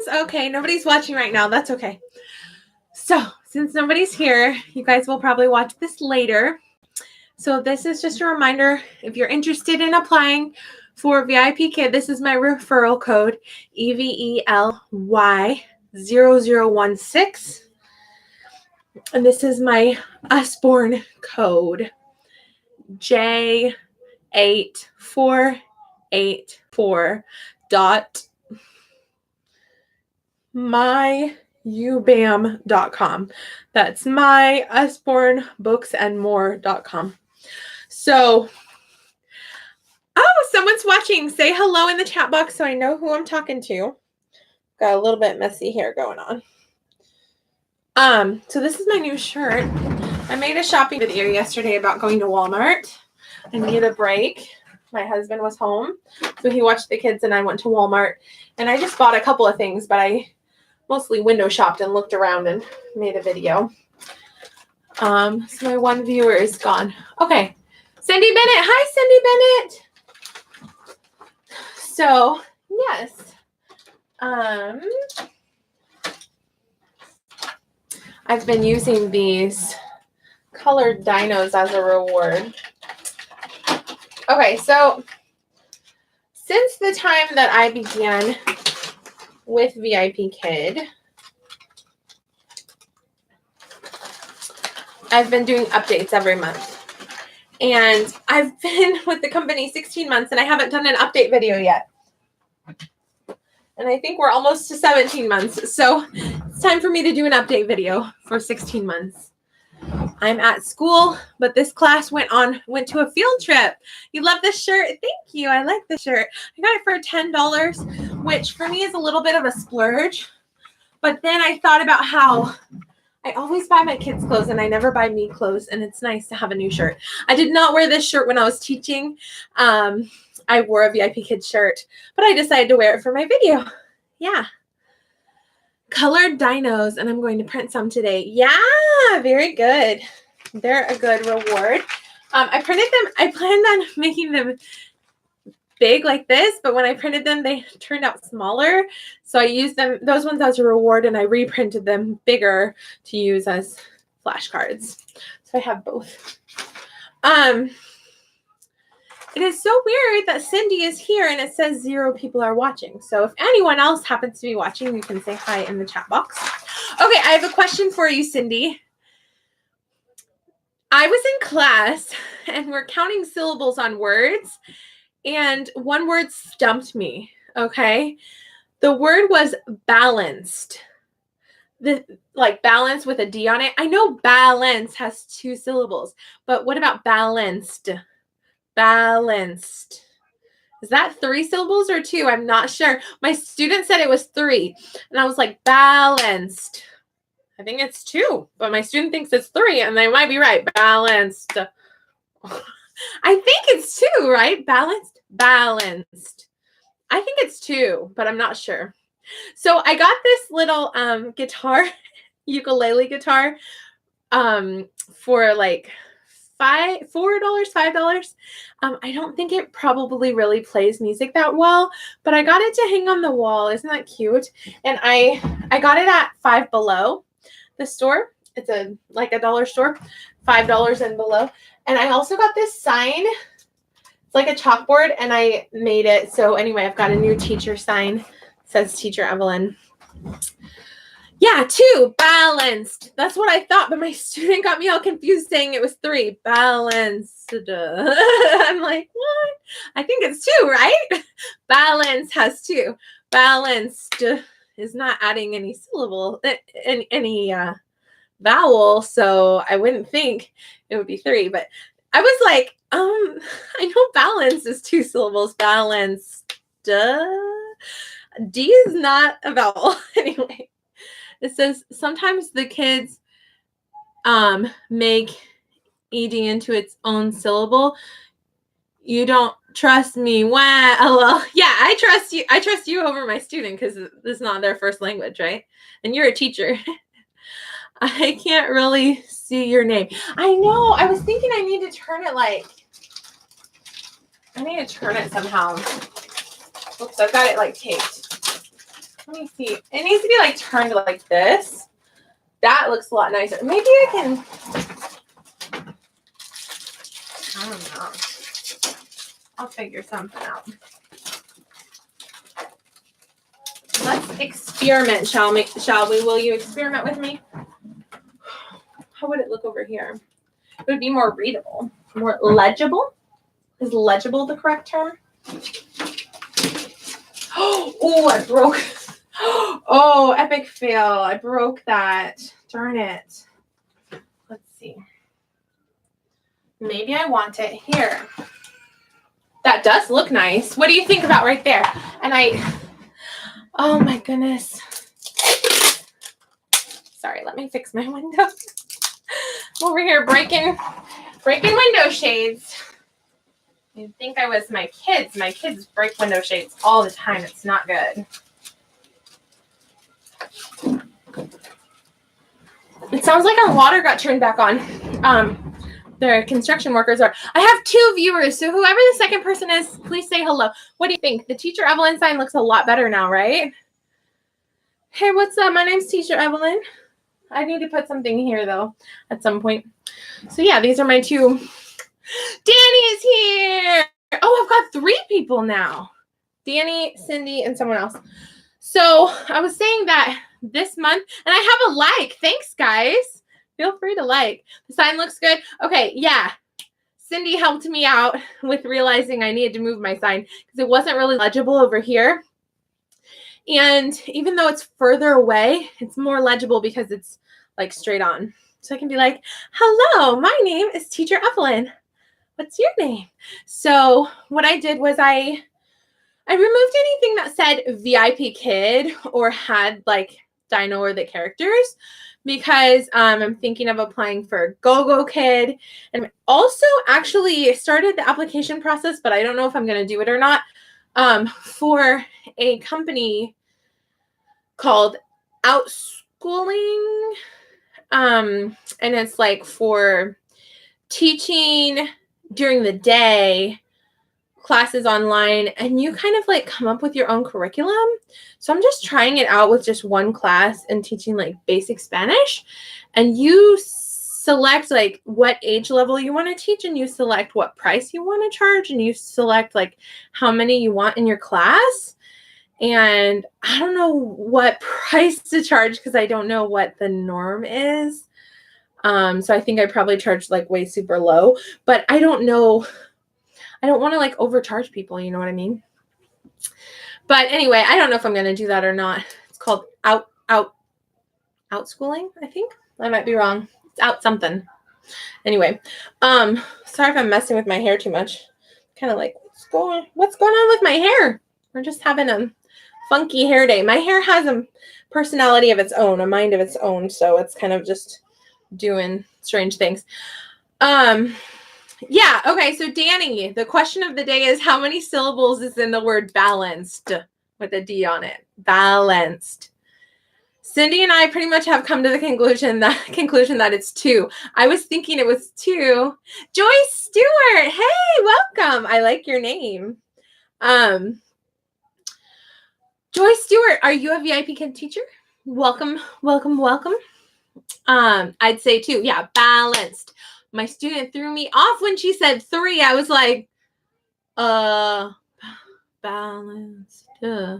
Okay, nobody's watching right now. That's okay. So, since nobody's here, you guys will probably watch this later. So, this is just a reminder, if you're interested in applying for VIPKID, this is my referral code, EVELY0016. And this is my Usborne code, J8488.myubam.com. That's my usbornebooksandmore.com. So, someone's watching. Say hello in the chat box so I know who I'm talking to. Got a little bit messy hair going on. So this is my new shirt. I made a shopping video yesterday about going to Walmart. I needed a break. My husband was home, so he watched the kids and I went to Walmart. And I just bought a couple of things, but I mostly window shopped and looked around and made a video. So my one viewer is gone. Okay. Cindy Bennett. Hi, Cindy Bennett. So, yes. I've been using these colored dinos as a reward. Okay, so since the time that I began with VIPKID, I've been doing updates every month. And I've been with the company 16 months and I haven't done an update video yet. And I think we're almost to 17 months. So it's time for me to do an update video for 16 months. I'm at school, but this class went to a field trip. You love this shirt? Thank you. I like this shirt. I got it for $10, which for me is a little bit of a splurge. But then I thought about how I always buy my kids clothes and I never buy me clothes, and it's nice to have a new shirt. I did not wear this shirt when I was teaching. I wore a VIPKID shirt, but I decided to wear it for my video. Yeah. Colored dinos, and I'm going to print some today. Yeah, very good. They're a good reward. I printed them. I planned on making them big like this, but when I printed them, they turned out smaller. So I used those ones as a reward, and I reprinted them bigger to use as flashcards. So I have both. It is so weird that Cindy is here and it says 0 people are watching. So if anyone else happens to be watching, you can say hi in the chat box. Okay, I have a question for you, Cindy. I was in class and we're counting syllables on words, and one word stumped me, okay? The word was balanced. Like balance with a D on it. I know balance has 2 syllables, but what about balanced? Balanced. Is that 3 syllables or 2? I'm not sure. My student said it was 3, and I was like, balanced. I think it's 2, but my student thinks it's 3, and they might be right. Balanced. I think it's 2, right? Balanced. Balanced. I think it's 2, but I'm not sure. So I got this little guitar, ukulele guitar, for like $4, $5. I don't think it probably really plays music that well, but I got it to hang on the wall. Isn't that cute? And I got it at Five Below, the store. It's like a dollar store, $5 and below. And I also got this sign. It's like a chalkboard, and I made it. So anyway, I've got a new teacher sign. It says Teacher Evelyn. Yeah, 2, balanced. That's what I thought, but my student got me all confused saying it was 3, balanced. I'm like, what? I think it's 2, right? Balance has 2. Balanced is not adding any syllable, any vowel, so I wouldn't think it would be 3, but I was like, I know balance is 2 syllables. Balanced. D is not a vowel. Anyway. It says, sometimes the kids make ED into its own syllable. You don't trust me. Well, yeah, I trust you. I trust you over my student because this is not their first language, right? And you're a teacher. I can't really see your name. I know. I was thinking I need to turn it I need to turn it somehow. Oops, I've got it like taped. Let me see. It needs to be like turned like this. That looks a lot nicer. Maybe I can, I don't know. I'll figure something out. Let's experiment, shall we? Will you experiment with me? How would it look over here? It would be more readable, more legible. Is legible the correct term? Oh, I broke. Oh, epic fail. I broke that. Darn it. Let's see. Maybe I want it here. That does look nice. What do you think about right there? And oh my goodness. Sorry, let me fix my window. I'm over here breaking window shades. You'd think I was my kids. My kids break window shades all the time. It's not good. It sounds like our water got turned back on. The construction workers are. I have 2 viewers, so whoever the second person is, please say hello. What do you think? The Teacher Evelyn sign looks a lot better now, right? Hey, what's up? My name's Teacher Evelyn. I need to put something here, though, at some point. So, yeah, these are my 2. Danny is here. Oh, I've got 3 people now. Danny, Cindy, and someone else. So, I was saying that this month, and I have a like. Thanks, guys. Feel free to like. The sign looks good. Okay, yeah. Cindy helped me out with realizing I needed to move my sign because it wasn't really legible over here. And even though it's further away, it's more legible because it's like straight on. So I can be like, hello, my name is Teacher Evelyn. What's your name? So what I did was I removed anything that said VIPKID or had like Dino or the characters because I'm thinking of applying for Go-Go Kid. And also actually started the application process, but I don't know if I'm going to do it or not, for a company called Outschooling. And it's like for teaching during the day, classes online, and you kind of like come up with your own curriculum. So I'm just trying it out with just one class and teaching like basic Spanish, and you select like what age level you want to teach, and you select what price you want to charge, and you select like how many you want in your class. And I don't know what price to charge because I don't know what the norm is. So I think I probably charged like way super low, but I don't know. I don't want to like overcharge people, you know what I mean? But anyway, I don't know if I'm going to do that or not. It's called Outschooling, I think. I might be wrong. It's out something. Anyway, sorry if I'm messing with my hair too much. Kind of like, what's going on with my hair? We're just having a funky hair day. My hair has a personality of its own, a mind of its own, so it's kind of just doing strange things. Yeah, okay, so Danny, the question of the day is how many syllables is in the word balanced with a D on it? Balanced. Cindy and I pretty much have come to the conclusion that it's 2. I was thinking it was 2. Joy Stewart, hey, welcome. I like your name. Joy Stewart, are you a VIPKID teacher? Welcome, welcome, welcome. I'd say 2. Yeah, balanced. My student threw me off when she said 3. I was like, balanced. I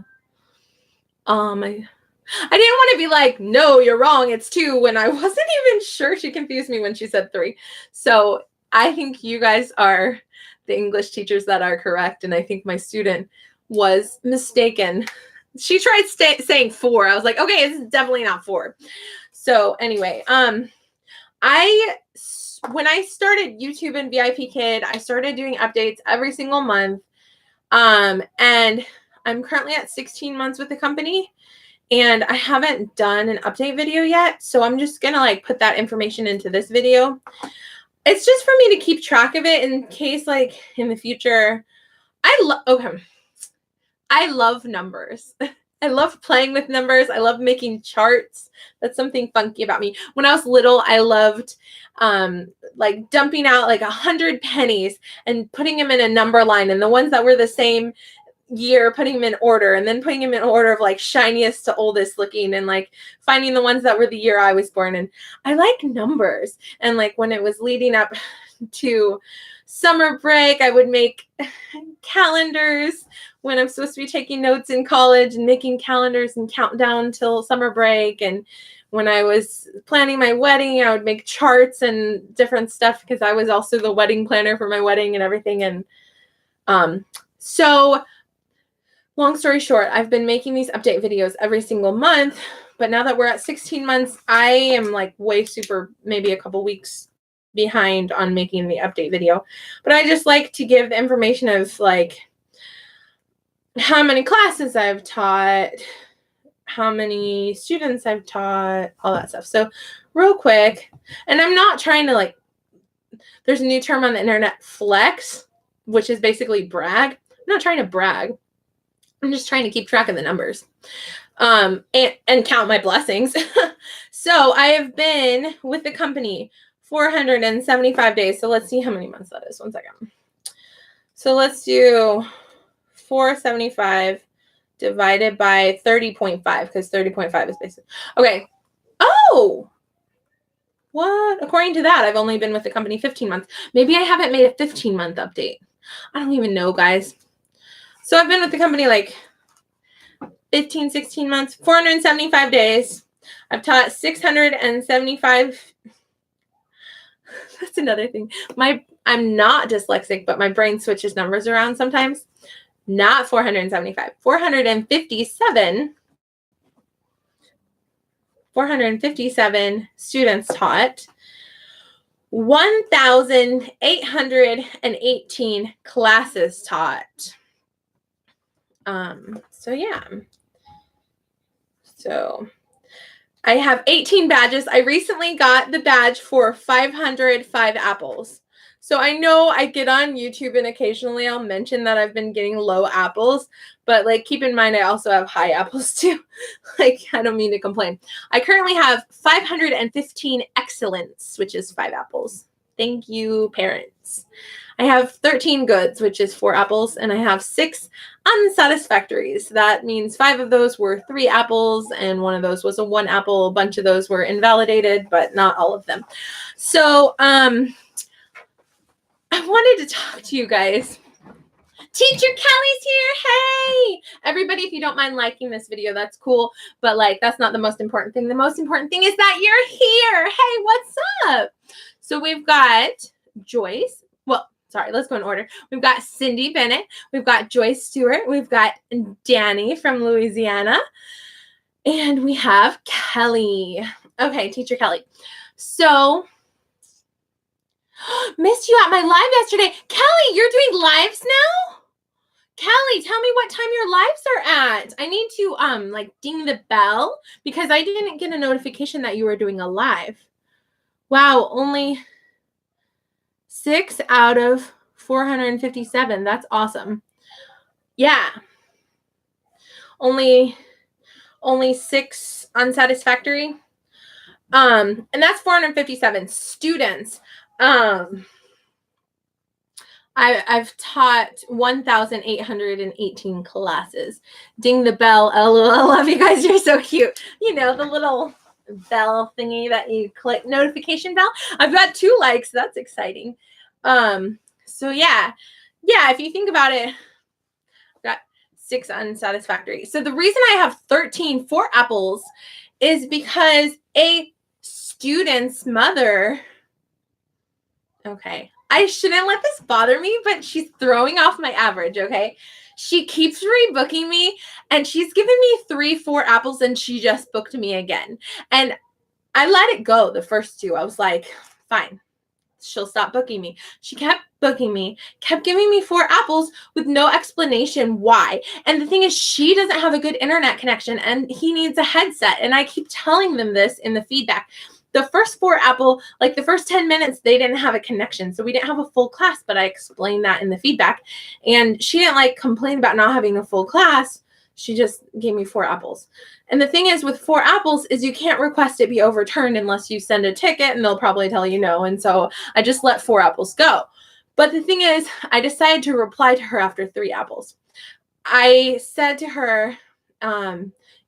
didn't want to be like, no, you're wrong. It's 2 when I wasn't even sure. She confused me when she said 3. So I think you guys are the English teachers that are correct. And I think my student was mistaken. She tried saying 4. I was like, okay, it's definitely not 4. So anyway, when I started YouTube and VIPKID, I started doing updates every single month. And I'm currently at 16 months with the company, and I haven't done an update video yet. So I'm just going to like put that information into this video. It's just for me to keep track of it in case like in the future. I love numbers. I love playing with numbers. I love making charts. That's something funky about me. When I was little, I loved like dumping out like 100 pennies and putting them in a number line. And the ones that were the same, year, putting them in order, and then putting them in order of like shiniest to oldest looking, and like finding the ones that were the year I was born. And I like numbers. And like when it was leading up to summer break, I would make calendars when I'm supposed to be taking notes in college, and making calendars and countdown till summer break. And when I was planning my wedding, I would make charts and different stuff, because I was also the wedding planner for my wedding and everything. And so long story short, I've been making these update videos every single month, but now that we're at 16 months, I am like way super, maybe a couple weeks behind on making the update video. But I just like to give the information of like how many classes I've taught, how many students I've taught, all that stuff. So real quick, and I'm not trying to like, there's a new term on the internet, flex, which is basically brag. I'm not trying to brag. I'm just trying to keep track of the numbers and count my blessings. So I have been with the company 475 days. So let's see how many months that is. 1 second. So let's do 475 divided by 30.5, because 30.5 is basic. Okay. Oh, what? According to that, I've only been with the company 15 months. Maybe I haven't made a 15-month update. I don't even know, guys. So I've been with the company like 15, 16 months, 475 days. I've taught 675. That's another thing. I'm not dyslexic, but my brain switches numbers around sometimes. Not 475, 457. 457 students taught. 1,818 classes taught. So yeah. So I have 18 badges. I recently got the badge for 505 apples. So I know I get on YouTube and occasionally I'll mention that I've been getting low apples, but like keep in mind I also have high apples too. Like I don't mean to complain. I currently have 515 excellence, which is 5 apples. Thank you, parents. I have 13 goods, which is 4 apples, and I have 6 unsatisfactories. That means 5 of those were 3 apples, and 1 of those was a 1 apple. A bunch of those were invalidated, but not all of them. So, I wanted to talk to you guys. Teacher Kelly's here. Hey, everybody, if you don't mind liking this video, that's cool. But like, that's not the most important thing. The most important thing is that you're here. Hey, what's up? So we've got Joyce. Well, sorry, let's go in order. We've got Cindy Bennett. We've got Joyce Stewart. We've got Danny from Louisiana. And we have Kelly. Okay, Teacher Kelly. So, missed you at my live yesterday. Kelly, you're doing lives now? Kelly, tell me what time your lives are at. I need to like ding the bell because I didn't get a notification that you were doing a live. Wow, only 6 out of 457. That's awesome. Yeah. Only 6 unsatisfactory. And that's 457 students. I've taught 1,818 classes. Ding the bell. LOL. I love you guys. You're so cute. You know, the little bell thingy that you click, notification bell. I've got 2 likes. That's exciting. So yeah, if you think about it, I've got 6 unsatisfactory. So the reason I have 13 4 apples is because a student's mother, okay, I shouldn't let this bother me, but she's throwing off my average, okay? She keeps rebooking me, and she's given me 3 4 apples, and she just booked me again. And I let it go the first 2. I was like, fine. She'll stop booking me. She kept booking me, kept giving me 4 apples with no explanation why. And the thing is, she doesn't have a good internet connection, and he needs a headset. And I keep telling them this in the feedback. The first 4 apple, like the first 10 minutes, they didn't have a connection. So we didn't have a full class, but I explained that in the feedback. And she didn't like complain about not having a full class. She just gave me 4 apples. And the thing is with 4 apples is you can't request it be overturned unless you send a ticket, and they'll probably tell you no. And so I just let 4 apples go. But the thing is, I decided to reply to her after 3 apples. I said to her,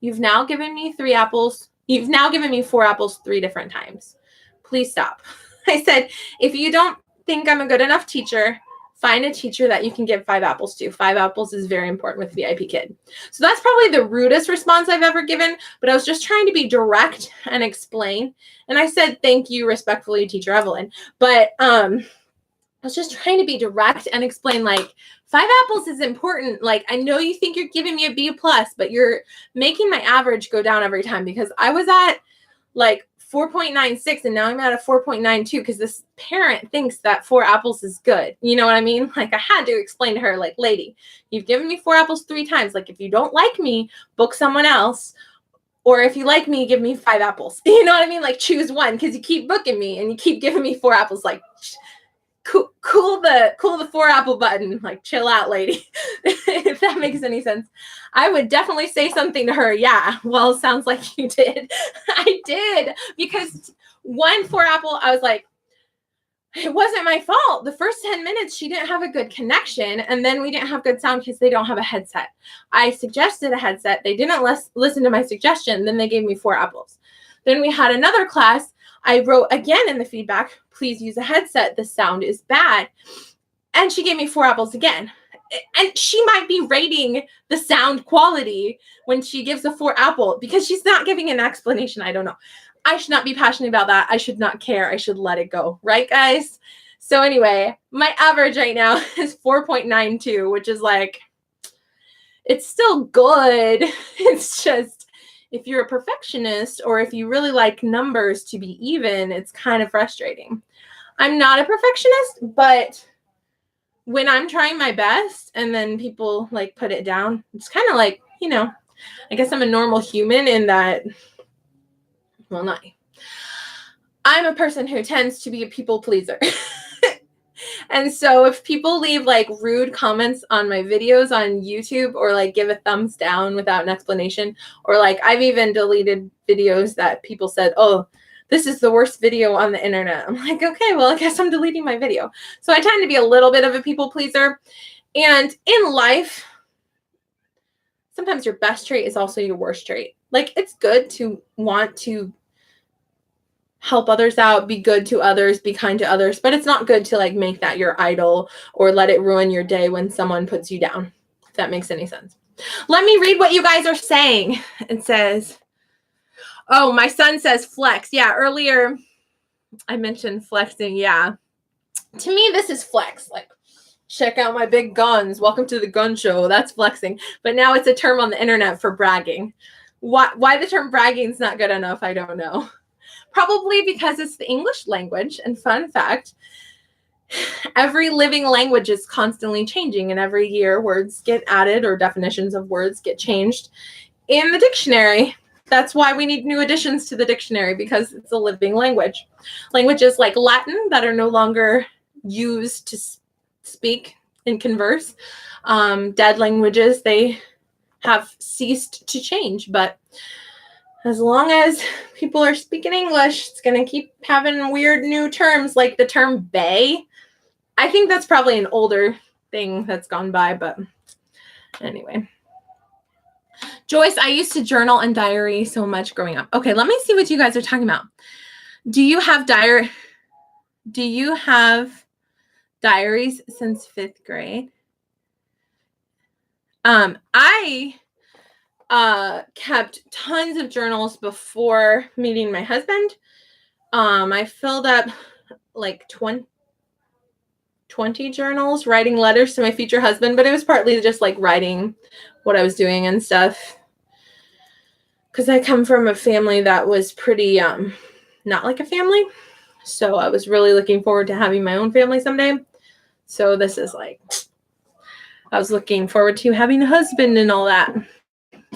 you've now given me 3 apples. You've now given me 4 apples 3 different times. Please stop. I said, if you don't think I'm a good enough teacher, find a teacher that you can give 5 apples to. 5 apples is very important with VIPKID. So that's probably the rudest response I've ever given, but I was just trying to be direct and explain. And I said, thank you respectfully, Teacher Evelyn. But I was just trying to be direct and explain, like, 5 apples is important. Like, I know you think you're giving me a B+, but you're making my average go down every time, because I was at like 4.96 and now I'm at a 4.92 because this parent thinks that 4 apples is good. You know what I mean? Like, I had to explain to her, like, lady, you've given me 4 apples 3 times. Like, if you don't like me, book someone else. Or if you like me, give me 5 apples. You know what I mean? Like, choose one, because you keep booking me and you keep giving me 4 apples. Like, cool the 4 apple button. Like, chill out, lady. If that makes any sense. I would definitely say something to her. Yeah, well, sounds like you did. I did, because 4 apple, I was like, it wasn't my fault. The first 10 minutes, she didn't have a good connection. And then we didn't have good sound because they don't have a headset. I suggested a headset. They didn't listen to my suggestion. Then they gave me 4 apples. Then we had another class. I wrote again in the feedback, please use a headset. The sound is bad. And she gave me 4 apples again. And she might be rating the sound quality when she gives a 4 apple because she's not giving an explanation. I don't know. I should not be passionate about that. I should not care. I should let it go. Right, guys? So anyway, my average right now is 4.92, which is like, it's still good. It's just, if you're a perfectionist or if you really like numbers to be even, it's kind of frustrating. I'm not a perfectionist, but when I'm trying my best and then people like put it down, it's kind of like, you know, I guess I'm a normal human in that, well, not. I'm a person who tends to be a people pleaser. And so if people leave like rude comments on my videos on YouTube or like give a thumbs down without an explanation, or like I've even deleted videos that people said, oh, this is the worst video on the internet. I'm like, okay, well, I guess I'm deleting my video. So I tend to be a little bit of a people pleaser. And in life, sometimes your best trait is also your worst trait. Like, it's good to want to help others out, be good to others, be kind to others, but it's not good to like make that your idol or let it ruin your day when someone puts you down, if that makes any sense. Let me read what you guys are saying. It says, oh, my son says flex. Yeah, earlier I mentioned flexing. Yeah. To me, this is flex. Like, check out my big guns. Welcome to the gun show. That's flexing. But now it's a term on the internet for bragging. Why the term bragging is not good enough, I don't know. Probably because it's the English language. And fun fact, every living language is constantly changing. And every year words get added or definitions of words get changed in the dictionary. That's why we need new additions to the dictionary, because it's a living language. Languages like Latin that are no longer used to speak and converse. Dead languages, they have ceased to change. But as long as people are speaking English, it's going to keep having weird new terms like the term bae. I think that's probably an older thing that's gone by, but anyway. Joyce, I used to journal and diary so much growing up. Okay, let me see what you guys are talking about. Do you have diaries since 5th grade? I kept tons of journals before meeting my husband. I filled up like 20 journals, writing letters to my future husband, but it was partly just like writing what I was doing and stuff. Because I come from a family that was pretty not like a family. So I was really looking forward to having my own family someday. So this is like, I was looking forward to having a husband and all that.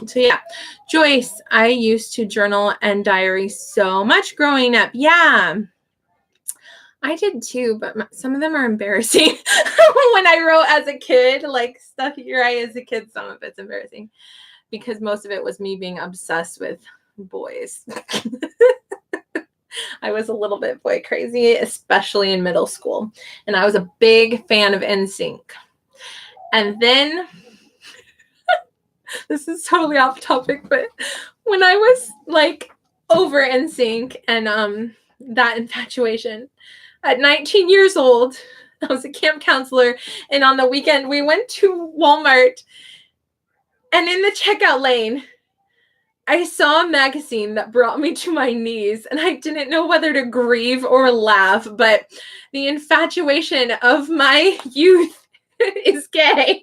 So yeah, Joyce, I used to journal and diary so much growing up. Yeah, I did too, but some of them are embarrassing. When I wrote as a kid, like stuff you write as a kid, some of it's embarrassing because most of it was me being obsessed with boys. I was a little bit boy crazy, especially in middle school. And I was a big fan of NSYNC. And then This is totally off topic, but when I was like over NSYNC and that infatuation at 19 years old, I was a camp counselor, and on the weekend we went to Walmart, and in the checkout lane I saw a magazine that brought me to my knees, and I didn't know whether to grieve or laugh, but the infatuation of my youth is gay.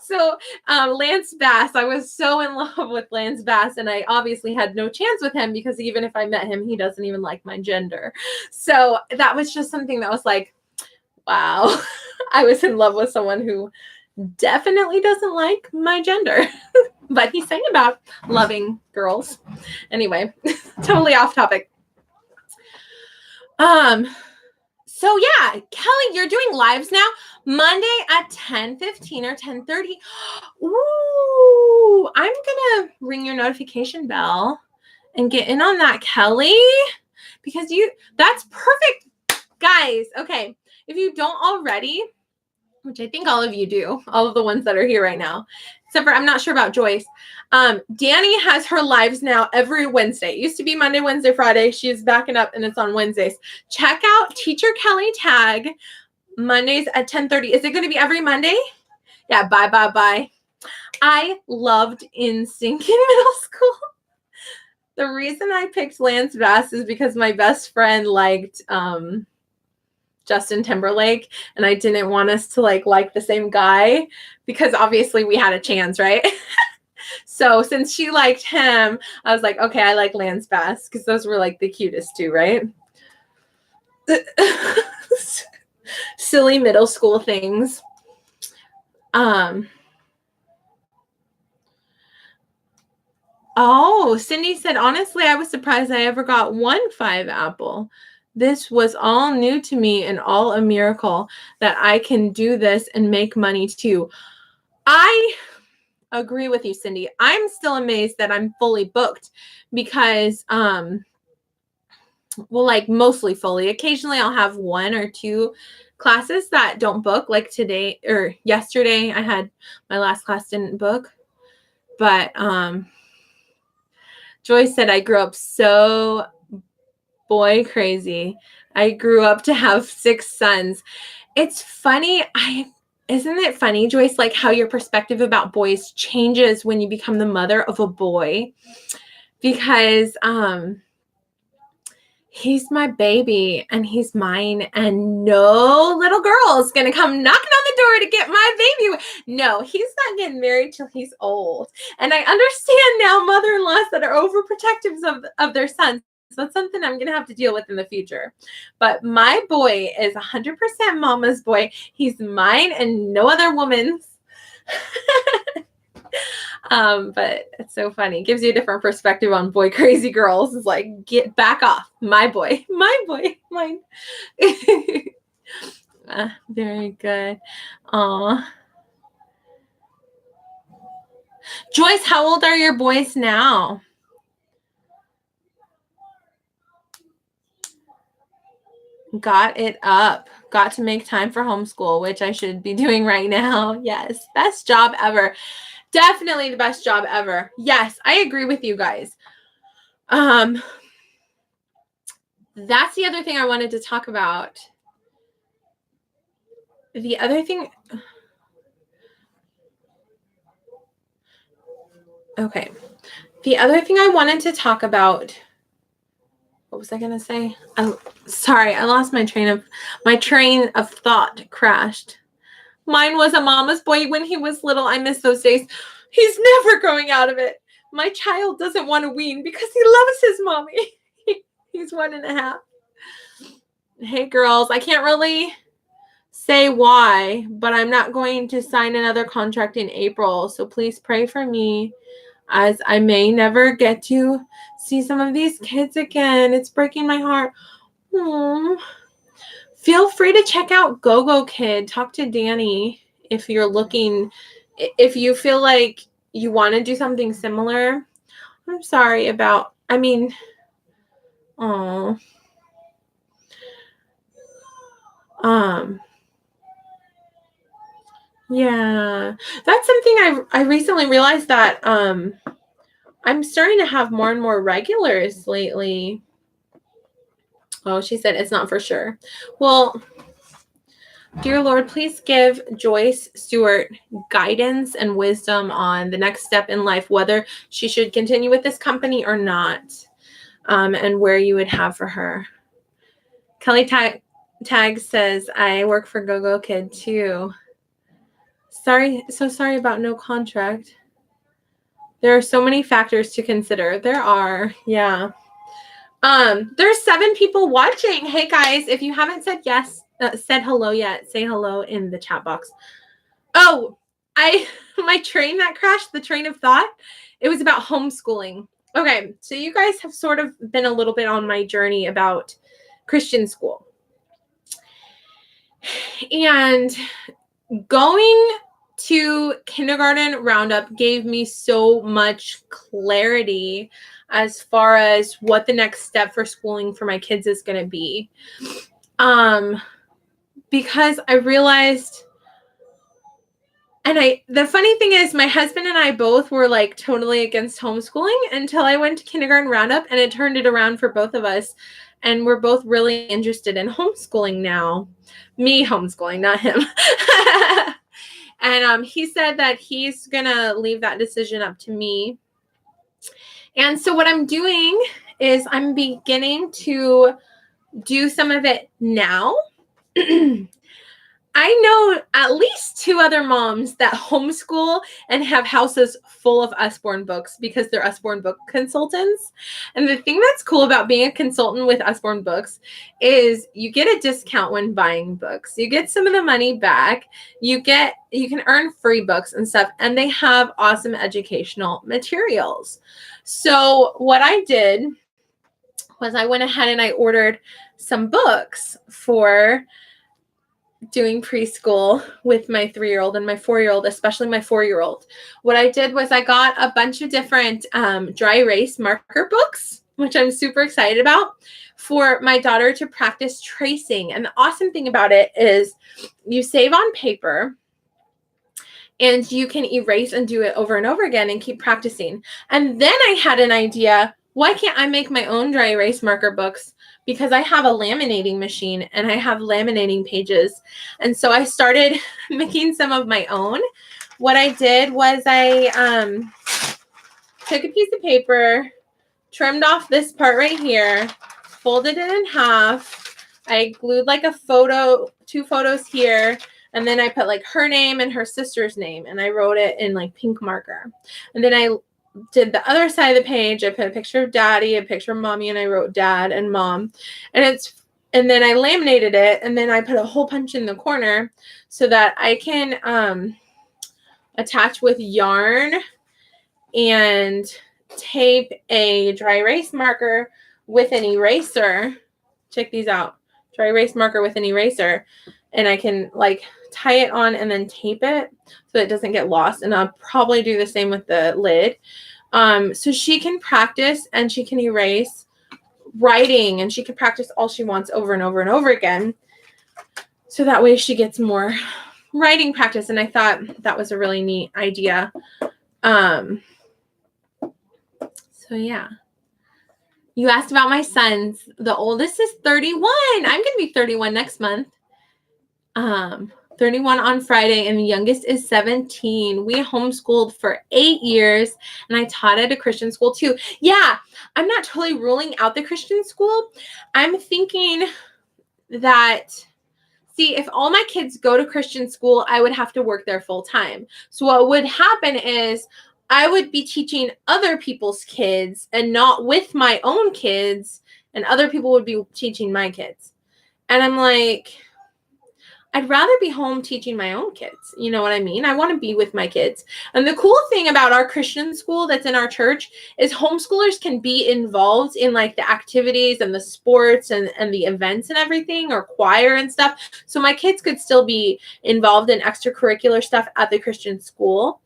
So Lance Bass, I was so in love with Lance Bass, and I obviously had no chance with him because even if I met him, he doesn't even like my gender. So that was just something that was like, wow, I was in love with someone who definitely doesn't like my gender. But he sang about loving girls. Anyway, totally off topic. So yeah, Kelly, you're doing lives now Monday at 10:15 or 10:30. Ooh, I'm gonna ring your notification bell and get in on that, Kelly, because that's perfect, guys. Okay, if you don't already, which I think all of you do, all of the ones that are here right now, except for I'm not sure about Joyce. Danny has her lives now every Wednesday. It used to be Monday, Wednesday, Friday. She's backing up and it's on Wednesdays. Check out Teacher Kelly Tag Mondays at 10:30. Is it going to be every Monday? Yeah, bye. I loved NSYNC in middle school. The reason I picked Lance Bass is because my best friend liked Justin Timberlake, and I didn't want us to like the same guy because obviously we had a chance, right? So since she liked him, I was like, okay, I like Lance Bass because those were like the cutest two, right? Silly middle school things. Oh, Cindy said, honestly, I was surprised I ever got 1.5 apple. This was all new to me and all a miracle that I can do this and make money too. I agree with you, Cindy. I'm still amazed that I'm fully booked because, well, like mostly fully. Occasionally I'll have 1 or 2 classes that don't book, like today or yesterday I had my last class didn't book. But Joyce said, I grew up so boy crazy. I grew up to have 6 sons. It's funny. Isn't it funny, Joyce, like how your perspective about boys changes when you become the mother of a boy? Because he's my baby and he's mine, and no little girl is gonna come knocking on the door to get my baby. No, he's not getting married till he's old. And I understand now mother-in-laws that are overprotective of their sons. So that's something I'm going to have to deal with in the future. But my boy is 100% mama's boy. He's mine and no other woman's. But it's so funny. It gives you a different perspective on boy crazy girls. It's like, get back off. My boy, mine. Very good. Aw. Joyce, how old are your boys now? Got it up. Got to make time for homeschool, which I should be doing right now. Yes. Best job ever. Definitely the best job ever. Yes, I agree with you guys. That's the other thing I wanted to talk about. The other thing. Okay. The other thing I wanted to talk about. What was I going to say? Sorry, I lost my train of thought crashed. Mine was a mama's boy when he was little. I miss those days. He's never growing out of it. My child doesn't want to wean because he loves his mommy. He's 1.5. Hey, girls, I can't really say why, but I'm not going to sign another contract in April. So please pray for me, as I may never get to see some of these kids again. It's breaking my heart. Aww. Feel free to check out VIPKID. Talk to Danny if you're looking, if you feel like you want to do something similar. I'm sorry about, oh. Yeah. That's something I recently realized that I'm starting to have more and more regulars lately. Oh, she said it's not for sure. Well, dear Lord, please give Joyce Stewart guidance and wisdom on the next step in life, whether she should continue with this company or not, and where you would have for her. Kelly Tag says, I work for VIPKID too. So sorry about no contract. There are so many factors to consider. There are, yeah. There's 7 people watching. Hey guys, if you haven't said said hello yet, say hello in the chat box. Oh, my train that crashed, the train of thought, it was about homeschooling. Okay, so you guys have sort of been a little bit on my journey about Christian school. And going to kindergarten roundup gave me so much clarity as far as what the next step for schooling for my kids is going to be. Because I realized, and the funny thing is my husband and I both were like totally against homeschooling until I went to kindergarten roundup, and it turned it around for both of us. And we're both really interested in homeschooling now. Me homeschooling, not him. And he said that he's going to leave that decision up to me. And so what I'm doing is I'm beginning to do some of it now. I know at least 2 other moms that homeschool and have houses full of Usborne books because they're Usborne book consultants. And the thing that's cool about being a consultant with Usborne books is you get a discount when buying books. You get some of the money back. You can earn free books and stuff, and they have awesome educational materials. So what I did was I went ahead and I ordered some books for doing preschool with my 3-year-old and my 4-year-old, especially my 4-year-old. What I did was I got a bunch of different dry erase marker books, which I'm super excited about, for my daughter to practice tracing. And the awesome thing about it is you save on paper and you can erase and do it over and over again and keep practicing. And then I had an idea, why can't I make my own dry erase marker books? Because I have a laminating machine and I have laminating pages. And so I started making some of my own. What I did was I took a piece of paper, trimmed off this part right here, folded it in half. I glued like a photo, 2 photos here, and then I put like her name and her sister's name, and I wrote it in like pink marker. And then I did the other side of the page. I put a picture of daddy, a picture of mommy, and I wrote dad and mom. And then I laminated it, and then I put a hole punch in the corner so that I can attach with yarn and tape a dry erase marker with an eraser. Check these out. Dry erase marker with an eraser. And I can like tie it on and then tape it so it doesn't get lost. And I'll probably do the same with the lid. So she can practice and she can erase writing, and she can practice all she wants over and over and over again. So that way she gets more writing practice. And I thought that was a really neat idea. So yeah. You asked about my sons. The oldest is 31. I'm going to be 31 next month. 31 on Friday, and the youngest is 17. We homeschooled for 8 years, and I taught at a Christian school too. Yeah, I'm not totally ruling out the Christian school. I'm thinking that, see, if all my kids go to Christian school, I would have to work there full time. So what would happen is I would be teaching other people's kids and not with my own kids, and other people would be teaching my kids. And I'm like, I'd rather be home teaching my own kids. You know what I mean? I want to be with my kids. And the cool thing about our Christian school that's in our church is homeschoolers can be involved in like the activities and the sports and the events and everything, or choir and stuff. So my kids could still be involved in extracurricular stuff at the Christian school.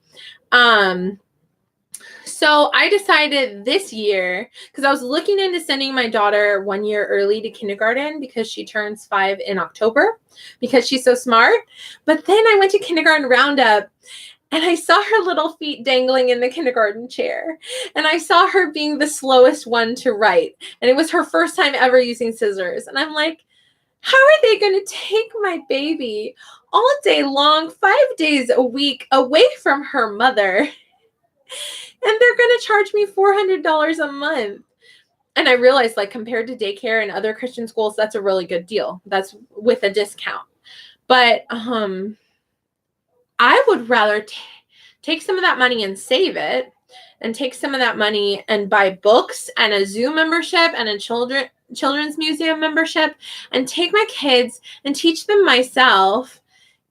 So I decided this year, because I was looking into sending my daughter 1 year early to kindergarten because she turns 5 in October because she's so smart. But then I went to kindergarten roundup and I saw her little feet dangling in the kindergarten chair. And I saw her being the slowest one to write. And it was her first time ever using scissors. And I'm like, how are they going to take my baby all day long, 5 days a week away from her mother? And they're going to charge me $400 a month. And I realized, like, compared to daycare and other Christian schools, that's a really good deal. That's with a discount. But I would rather take some of that money and save it, and take some of that money and buy books and a zoo membership and a children's museum membership, and take my kids and teach them myself,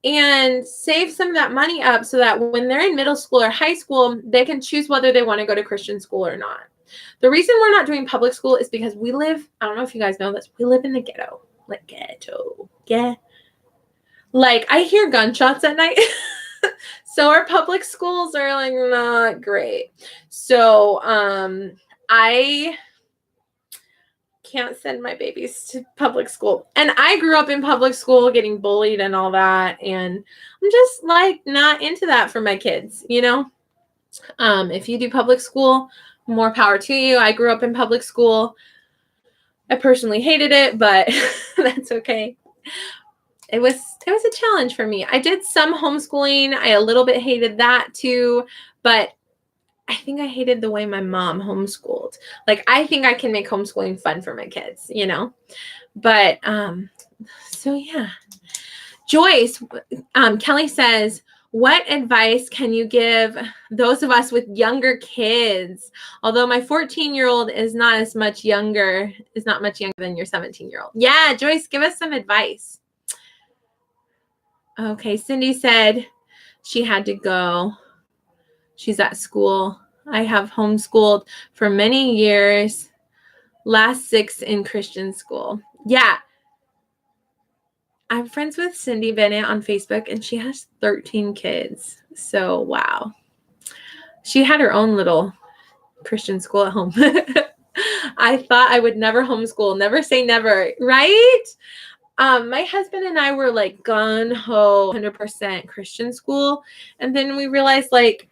and save some of that money up so that when they're in middle school or high school, they can choose whether they want to go to Christian school or not. The reason we're not doing public school is because we live, I don't know if you guys know this, we live in the ghetto. Like ghetto. Yeah. Like I hear gunshots at night. So our public schools are like not great. So I can't send my babies to public school. And I grew up in public school getting bullied and all that. And I'm just like not into that for my kids, you know? If you do public school, more power to you. I grew up in public school. I personally hated it, but that's okay. It was a challenge for me. I did some homeschooling. I a little bit hated that too, but I think I hated the way my mom homeschooled. Like, I think I can make homeschooling fun for my kids, you know? But, so yeah. Joyce, Kelly says, what advice can you give those of us with younger kids? Although my 14-year-old is not much younger than your 17-year-old. Yeah, Joyce, give us some advice. Okay, Cindy said she had to go. She's at school. I have homeschooled for many years. Last 6 in Christian school. Yeah. I'm friends with Cindy Bennett on Facebook, and she has 13 kids. So, wow. She had her own little Christian school at home. I thought I would never homeschool. Never say never, right? My husband and I were like gun-ho 100% Christian school. And then we realized, like,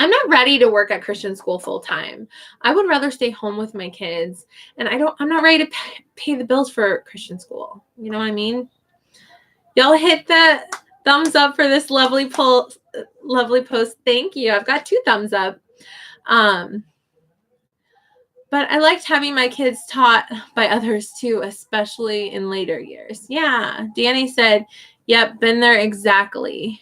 I'm not ready to work at Christian school full time. I would rather stay home with my kids, and I'm not ready to pay the bills for Christian school. You know what I mean? Y'all hit the thumbs up for this lovely post. Thank you. I've got 2 thumbs up. But I liked having my kids taught by others too, especially in later years. Yeah. Danny said, yep, been there exactly.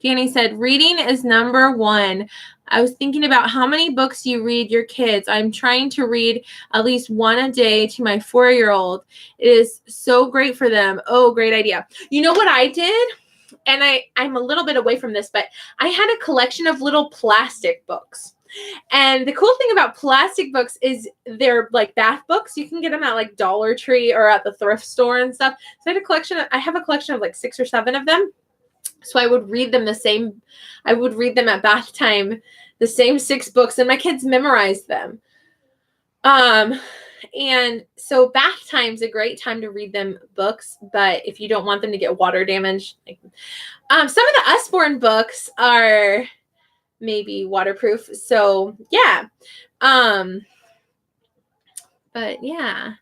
Danny said, reading is number 1. I was thinking about how many books you read your kids. I'm trying to read at least 1 a day to my 4-year-old. It is so great for them. Oh, great idea. You know what I did? And I'm a little bit away from this, but I had a collection of little plastic books. And the cool thing about plastic books is they're like bath books. You can get them at like Dollar Tree or at the thrift store and stuff. So I have a collection of like 6 or 7 of them. So I would read them at bath time, the same 6 books, and my kids memorized them. And so bath time's a great time to read them books, but if you don't want them to get water damage, some of the Usborne books are maybe waterproof. So yeah. But yeah,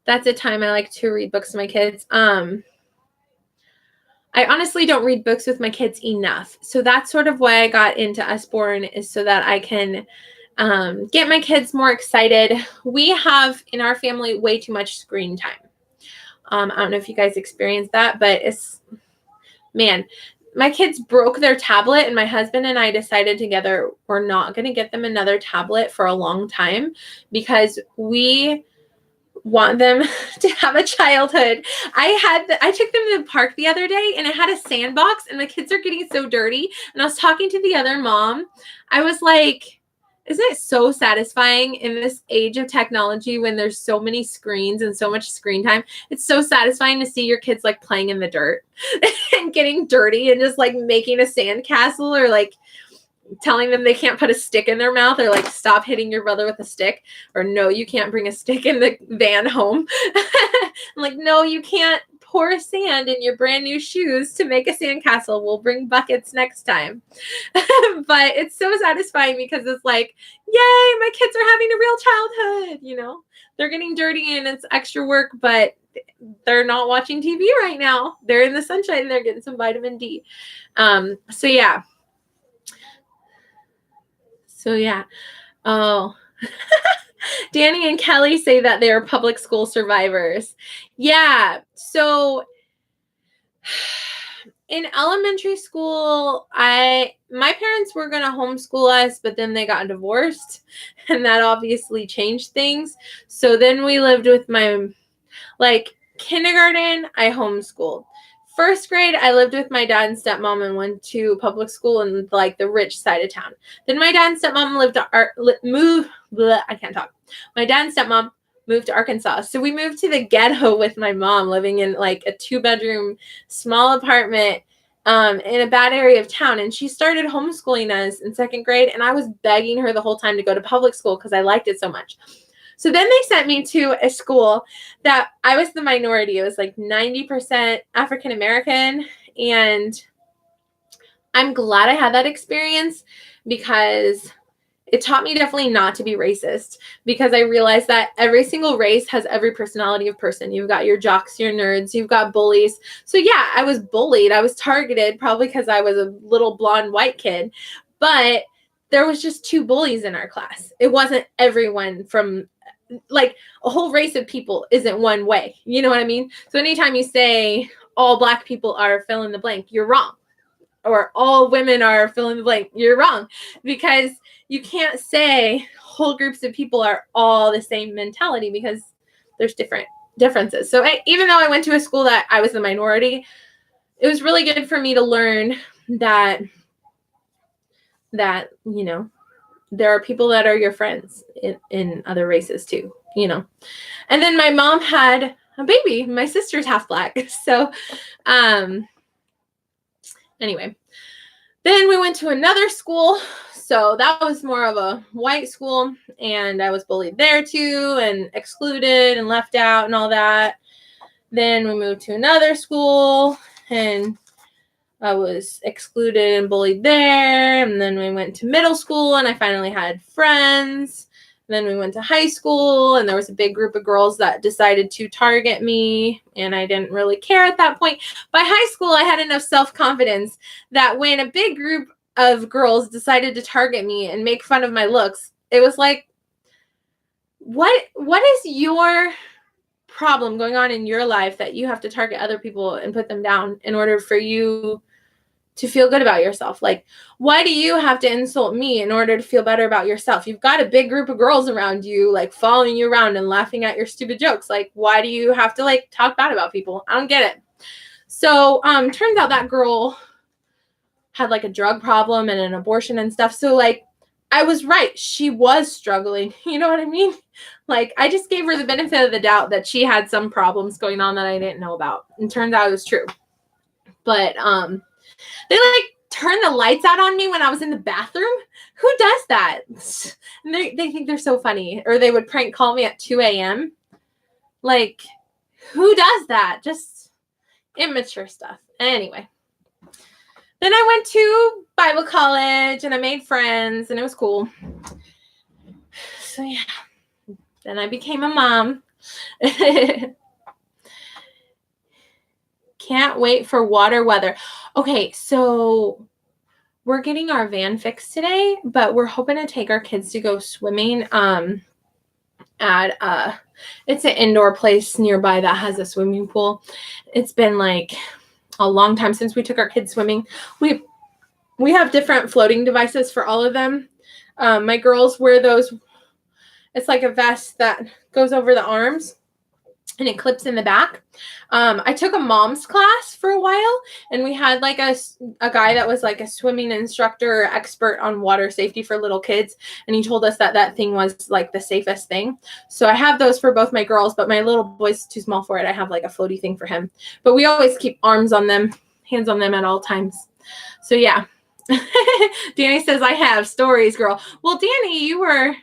that's a time I like to read books to my kids. I honestly don't read books with my kids enough. So that's sort of why I got into Usborne, is so that I can get my kids more excited. We have in our family way too much screen time. I don't know if you guys experienced that, but my kids broke their tablet, and my husband and I decided together we're not going to get them another tablet for a long time because we want them to have a childhood. I took them to the park the other day, and it had a sandbox, and the kids are getting so dirty. And I was talking to the other mom. I was like, isn't it so satisfying in this age of technology when there's so many screens and so much screen time? It's so satisfying to see your kids like playing in the dirt and getting dirty and just like making a sandcastle, or like telling them they can't put a stick in their mouth, or like stop hitting your brother with a stick, or no, you can't bring a stick in the van home. I'm like, no, you can't pour sand in your brand new shoes to make a sandcastle. We'll bring buckets next time. But it's so satisfying because it's like, yay, my kids are having a real childhood. You know, they're getting dirty and it's extra work, but they're not watching TV right now. They're in the sunshine and they're getting some vitamin D. So yeah. Oh, Danny and Kelly say that they are public school survivors. Yeah. So in elementary school, my parents were going to homeschool us, but then they got divorced, and that obviously changed things. So then we lived with kindergarten, I homeschooled. First grade, I lived with my dad and stepmom and went to public school in like the rich side of town. Then my dad and stepmom My dad and stepmom moved to Arkansas. So we moved to the ghetto with my mom, living in like a 2-bedroom small apartment in a bad area of town. And she started homeschooling us in 2nd grade. And I was begging her the whole time to go to public school because I liked it so much. So then they sent me to a school that I was the minority. It was like 90% African American. And I'm glad I had that experience because it taught me definitely not to be racist, because I realized that every single race has every personality of person. You've got your jocks, your nerds, you've got bullies. So yeah, I was bullied. I was targeted probably because I was a little blonde white kid, but there was just 2 bullies in our class. It wasn't everyone from like a whole race of people isn't one way. You know what I mean? So anytime you say all black people are fill in the blank, you're wrong. Or all women are fill in the blank, you're wrong. Because you can't say whole groups of people are all the same mentality, because there's differences. So even though I went to a school that I was the minority, it was really good for me to learn that, you know, there are people that are your friends in other races too, you know. And then my mom had a baby. My sister's half black. So anyway, then we went to another school. So that was more of a white school, and I was bullied there too, and excluded and left out and all that. Then we moved to another school, and I was excluded and bullied there. And then we went to middle school, and I finally had friends. Then we went to high school, and there was a big group of girls that decided to target me, and I didn't really care at that point. By high school, I had enough self-confidence that when a big group of girls decided to target me and make fun of my looks, it was like, what is your problem going on in your life that you have to target other people and put them down in order for you to feel good about yourself? Like, why do you have to insult me in order to feel better about yourself? You've got a big group of girls around you, like following you around and laughing at your stupid jokes. Like, why do you have to like talk bad about people? I don't get it. So turns out that girl had like a drug problem and an abortion and stuff. So like, I was right. She was struggling. You know what I mean? Like, I just gave her the benefit of the doubt that she had some problems going on that I didn't know about. And turns out it was true. But they like turned the lights out on me when I was in the bathroom. Who does that? And they think they're so funny. Or they would prank call me at 2 a.m. Like, who does that? Just immature stuff. Anyway. Then I went to Bible college and I made friends and it was cool. So yeah. Then I became a mom. Can't wait for water weather. Okay, so we're getting our van fixed today, but we're hoping to take our kids to go swimming at it's an indoor place nearby that has a swimming pool. It's been like a long time since we took our kids swimming. We have different floating devices for all of them. My girls wear those. It's like a vest that goes over the arms and it clips in the back. I took a mom's class for a while, and we had like a guy that was like a swimming instructor, expert on water safety for little kids. And he told us that thing was like the safest thing. So I have those for both my girls, but my little boy's too small for it. I have like a floaty thing for him, but we always keep arms on them, hands on them at all times. So yeah, Danny says, I have stories, girl. Well, Danny, you were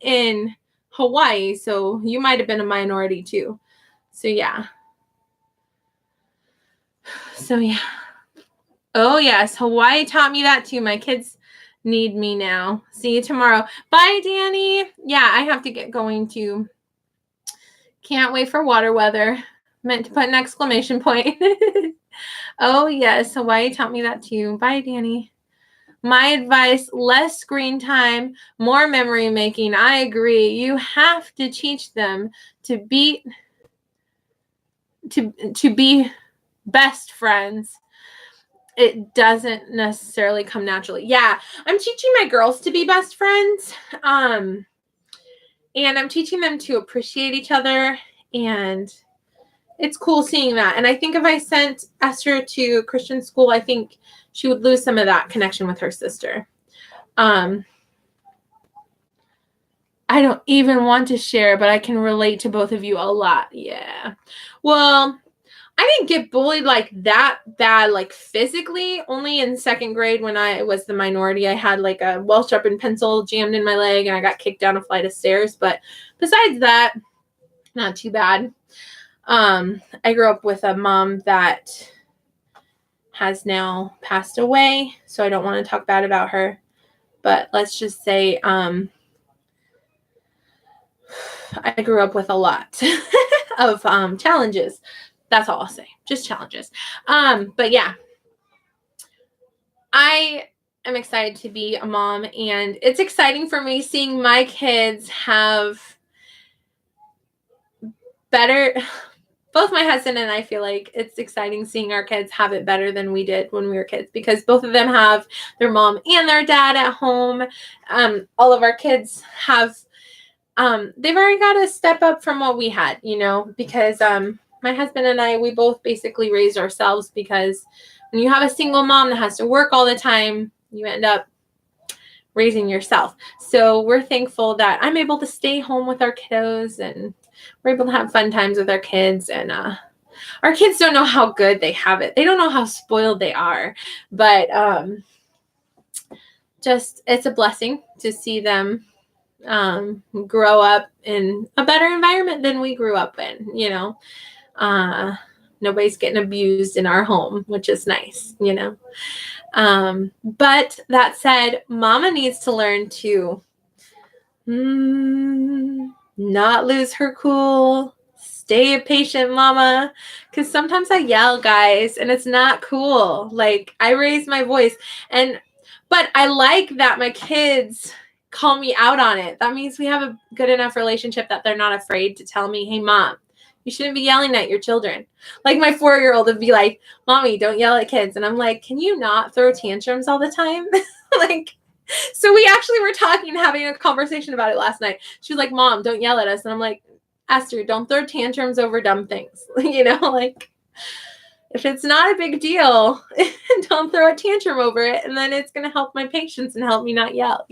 in Hawaii, so you might have been a minority too. So yeah. Oh yes, Hawaii taught me that too. My kids need me now. See you tomorrow. Bye, Danny. Yeah, I have to get going too. Can't wait for water weather. Meant to put an exclamation point. Oh yes, Hawaii taught me that too. Bye, Danny. My advice, less screen time, more memory making. I agree. You have to teach them to be best friends. It doesn't necessarily come naturally. Yeah, I'm teaching my girls to be best friends. And I'm teaching them to appreciate each other, and it's cool seeing that. And I think if I sent Esther to Christian school, I think she would lose some of that connection with her sister. I don't even want to share, but I can relate to both of you a lot. Yeah. Well, I didn't get bullied like that bad, like physically, only in second grade when I was the minority. I had like a well-sharpened pencil jammed in my leg and I got kicked down a flight of stairs. But besides that, not too bad. I grew up with a mom that has now passed away, so I don't want to talk bad about her. But let's just say I grew up with a lot of challenges. That's all I'll say. Just challenges. But yeah, I am excited to be a mom, and it's exciting for me seeing my kids have better. Both my husband and I feel like it's exciting seeing our kids have it better than we did when we were kids, because both of them have their mom and their dad at home. All of our kids have, they've already got a step up from what we had, because my husband and I, we both basically raised ourselves, because when you have a single mom that has to work all the time, you end up raising yourself. So we're thankful that I'm able to stay home with our kiddos, and we're able to have fun times with our kids. And our kids don't know how good they have it. They don't know how spoiled they are. But just, it's a blessing to see them grow up in a better environment than we grew up in, nobody's getting abused in our home, which is nice, but that said, mama needs to learn to not lose her cool, stay a patient mama, because sometimes I yell, guys, and it's not cool. Like, I raise my voice, but I like that my kids call me out on it. That means we have a good enough relationship that they're not afraid to tell me, hey, mom, you shouldn't be yelling at your children. Like, my 4-year-old would be like, mommy, don't yell at kids. And I'm like, can you not throw tantrums all the time? So we actually were having a conversation about it last night. She was like, mom, don't yell at us. And I'm like, Esther, don't throw tantrums over dumb things. If it's not a big deal, don't throw a tantrum over it. And then it's going to help my patience and help me not yell,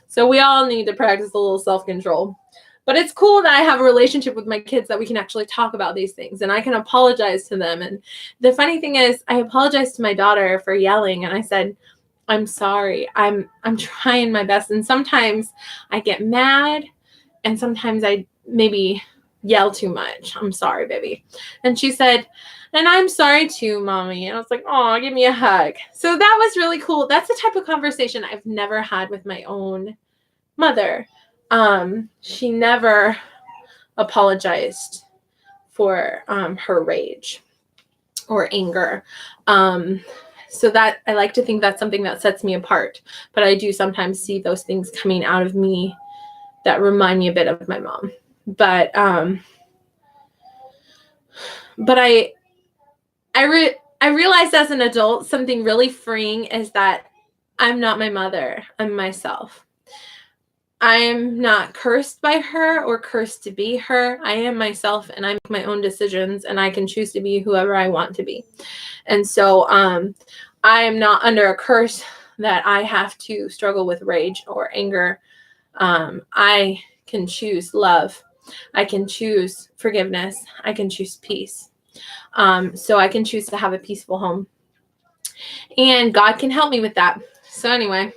So we all need to practice a little self-control. But it's cool that I have a relationship with my kids that we can actually talk about these things, and I can apologize to them. And the funny thing is, I apologized to my daughter for yelling, and I said, I'm sorry. I'm trying my best. And sometimes I get mad, and sometimes I maybe yell too much. I'm sorry, baby. And she said, and I'm sorry too, mommy. And I was like, oh, give me a hug. So that was really cool. That's the type of conversation I've never had with my own mother. She never apologized for her rage or anger. So that, I like to think that's something that sets me apart. But I do sometimes see those things coming out of me that remind me a bit of my mom. But I realized as an adult, something really freeing is that I'm not my mother. I'm myself. I'm not cursed by her or cursed to be her. I am myself, and I make my own decisions, and I can choose to be whoever I want to be. And so I am not under a curse that I have to struggle with rage or anger. I can choose love. I can choose forgiveness. I can choose peace. So I can choose to have a peaceful home. And God can help me with that. So anyway,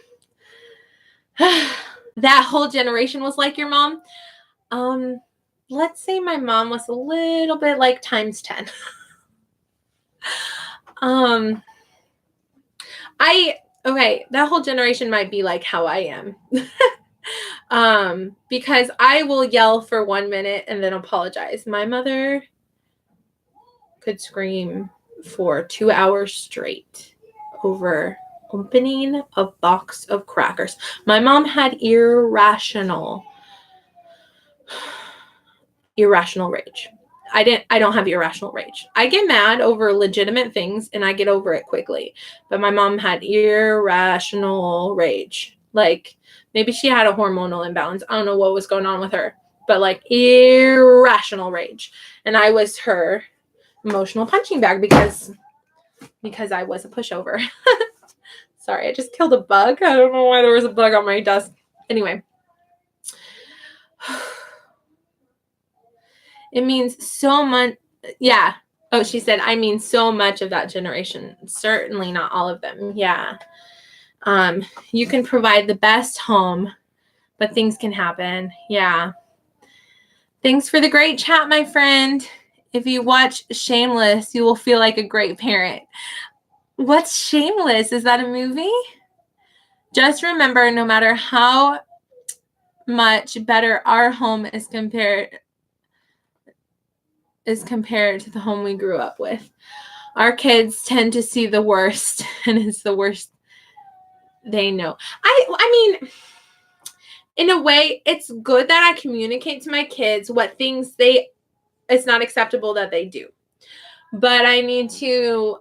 that whole generation was like your mom. Let's say my mom was a little bit like times 10. Okay, that whole generation might be like how I am. Because I will yell for 1 minute and then apologize. My mother could scream for 2 hours straight over opening a box of crackers. My mom had irrational rage. I don't have irrational rage. I get mad over legitimate things and I get over it quickly. But my mom had irrational rage. Like maybe she had a hormonal imbalance. I don't know what was going on with her, but like irrational rage. And I was her emotional punching bag because I was a pushover. Sorry, I just killed a bug. I don't know why there was a bug on my desk. Anyway. It means so much. Yeah. Oh, she said, I mean so much of that generation. Certainly not all of them. Yeah. You can provide the best home, but things can happen. Yeah. Thanks for the great chat, my friend. If you watch Shameless, you will feel like a great parent. What's Shameless? Is that a movie? Just remember, no matter how much better our home is compared to the home we grew up with, our kids tend to see the worst, and it's the worst they know. I mean, in a way, it's good that I communicate to my kids what things it's not acceptable that they do. But I need to